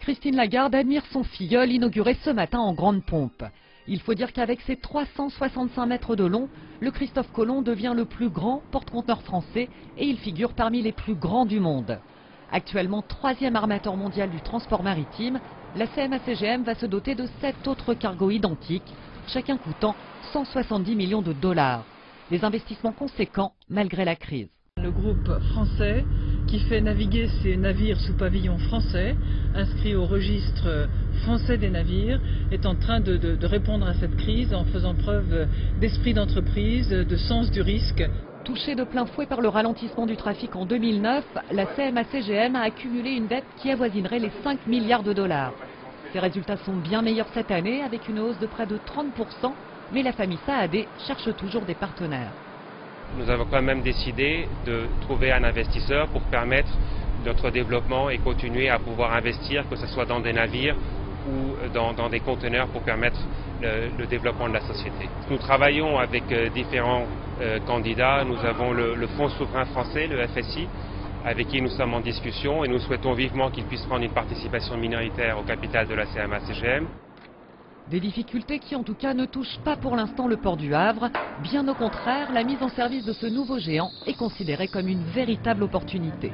Christine Lagarde admire son filleul inauguré ce matin en grande pompe. Il faut dire qu'avec ses 365 mètres de long, le Christophe Colomb devient le plus grand porte-conteneurs français et il figure parmi les plus grands du monde. Actuellement 3e armateur mondial du transport maritime, la CMA-CGM va se doter de 7 autres cargos identiques, chacun coûtant 170 millions de dollars. Des investissements conséquents malgré la crise. Le groupe français qui fait naviguer ses navires sous pavillon français, inscrit au registre français des navires, est en train de répondre à cette crise en faisant preuve d'esprit d'entreprise, de sens du risque. Touchée de plein fouet par le ralentissement du trafic en 2009, la CMA-CGM a accumulé une dette qui avoisinerait les 5 milliards de dollars. Ses résultats sont bien meilleurs cette année avec une hausse de près de 30%, mais la famille Saadé cherche toujours des partenaires. Nous avons quand même décidé de trouver un investisseur pour permettre notre développement et continuer à pouvoir investir, que ce soit dans des navires ou dans des conteneurs pour permettre le développement de la société. Nous travaillons avec différents candidats. Nous avons le Fonds souverain français, le FSI, avec qui nous sommes en discussion et nous souhaitons vivement qu'il puisse prendre une participation minoritaire au capital de la CMA-CGM. Des difficultés qui en tout cas ne touchent pas pour l'instant le port du Havre. Bien au contraire, la mise en service de ce nouveau géant est considérée comme une véritable opportunité.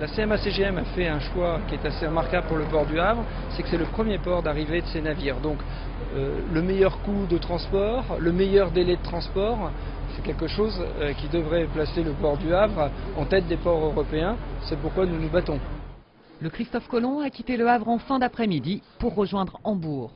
La CMA-CGM a fait un choix qui est assez remarquable pour le port du Havre, c'est que c'est le premier port d'arrivée de ces navires. Donc le meilleur coût de transport, le meilleur délai de transport, c'est quelque chose qui devrait placer le port du Havre en tête des ports européens. C'est pourquoi nous nous battons. Le Christophe Colomb a quitté le Havre en fin d'après-midi pour rejoindre Hambourg.